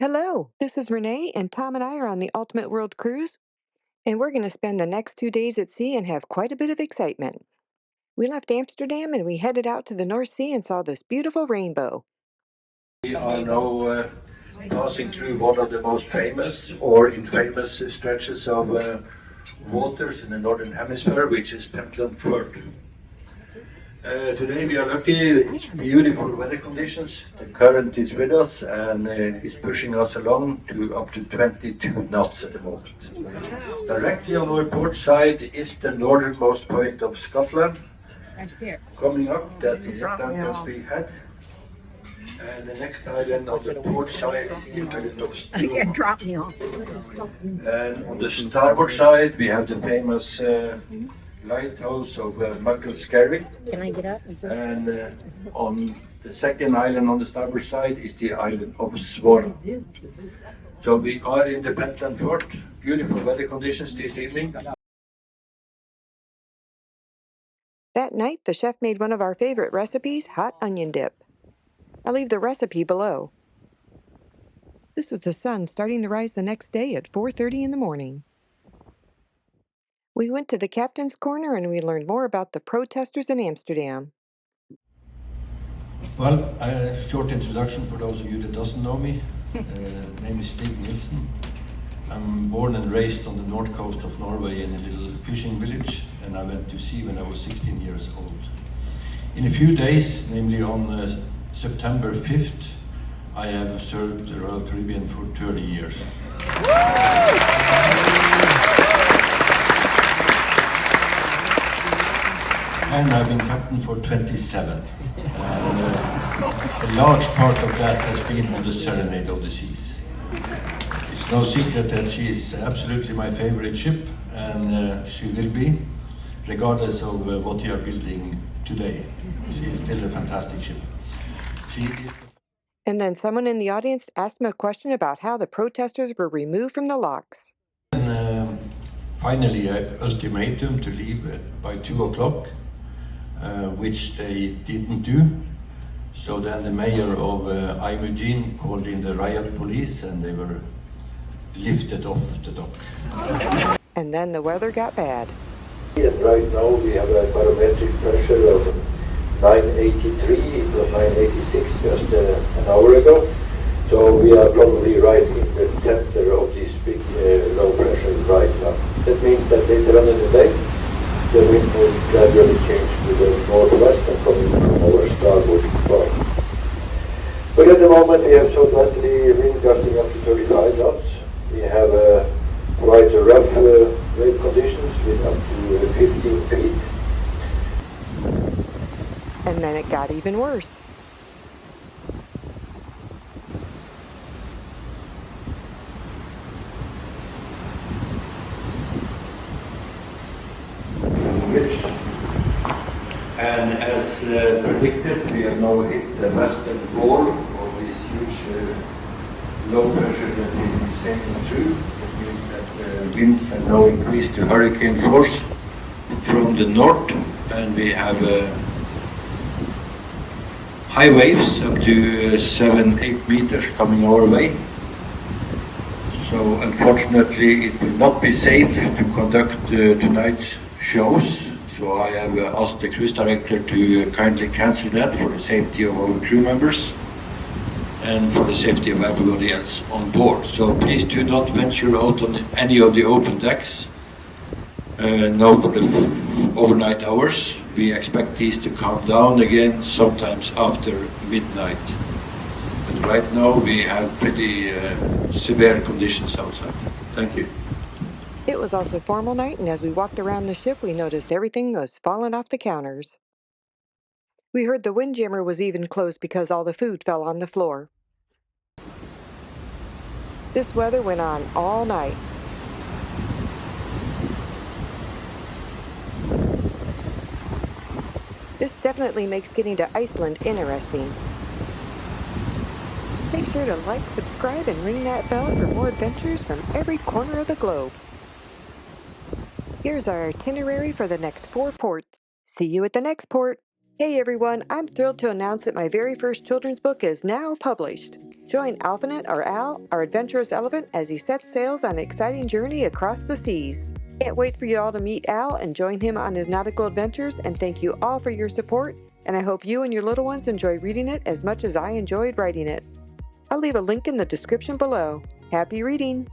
Hello, this is Renee, and Tom and I are on the Ultimate World Cruise, and we're going to spend the next 2 days at sea and have quite a bit of excitement. We left Amsterdam and we headed out to the North Sea and saw this beautiful rainbow. We are now passing through one of the most famous or infamous stretches of waters in the Northern Hemisphere, which is Pentland Fjord. Today we are lucky, it's beautiful weather conditions, the current is with us and is pushing us along to up to 22 knots at the moment. Directly on our port side is the northernmost point of Scotland. Coming up, that is Duncansby Head. And the next island on the port side is the island of Stroke. Drop me off. And on the starboard side we have the famous lighthouse of Muckle. Can I get up? And on the second island on the starboard side is the island of Swan. So we are in the Pentland Fjord. Beautiful weather conditions this evening. That night, the chef made one of our favorite recipes, hot onion dip. I'll leave the recipe below. This was the sun starting to rise the next day at 4:30 in the morning. We went to the captain's corner and we learned more about the protesters in Amsterdam. Well, a short introduction for those of you that doesn't know me. Name is Stig Nielsen. I'm born and raised on the north coast of Norway in a little fishing village, and I went to sea when I was 16 years old. In a few days, namely on September 5th, I have served the Royal Caribbean for 30 years. And I've been captain for 27. And a large part of that has been on the Serenade of the Seas. It's no secret that she is absolutely my favorite ship, and she will be, regardless of what you are building today. She is still a fantastic ship. She is. And then someone in the audience asked him a question about how the protesters were removed from the locks. And finally, an ultimatum to leave by 2 o'clock, which they didn't do. So then the mayor of Iceland called in the riot police, and they were lifted off the dock. And then the weather got bad. And right now we have a barometric pressure of 983, it was 986 just an hour ago. So we are probably right in the center of this big low pressure right now. That means that later on in the day, the wind will gradually change to the northwest and coming from our starboard bar. But at the moment we have southwesterly wind gusting up to 35 knots. We have quite a rough wave conditions with up to 15 feet. And then it got even worse. And as predicted, we have now hit the western wall of this huge low pressure that is sailing through. It means that winds have now increased to hurricane force from the north, and we have high waves up to 7-8 meters coming our way. So unfortunately it will not be safe to conduct tonight's shows. So I have asked the cruise director to kindly cancel that for the safety of our crew members and for the safety of everybody else on board. So please do not venture out on any of the open decks now for the overnight hours. We expect these to calm down again sometimes after midnight. But right now we have pretty severe conditions outside. Thank you. It was also formal night, and as we walked around the ship, we noticed everything was falling off the counters. We heard the windjammer was even closed because all the food fell on the floor. This weather went on all night. This definitely makes getting to Iceland interesting. Make sure to like, subscribe, and ring that bell for more adventures from every corner of the globe. Here's our itinerary for the next 4 ports. See you at the next port. Hey everyone, I'm thrilled to announce that my very first children's book is now published. Join Alphanet or Al, our adventurous elephant, as he sets sails on an exciting journey across the seas. Can't wait for you all to meet Al and join him on his nautical adventures, and thank you all for your support, and I hope you and your little ones enjoy reading it as much as I enjoyed writing it. I'll leave a link in the description below. Happy reading!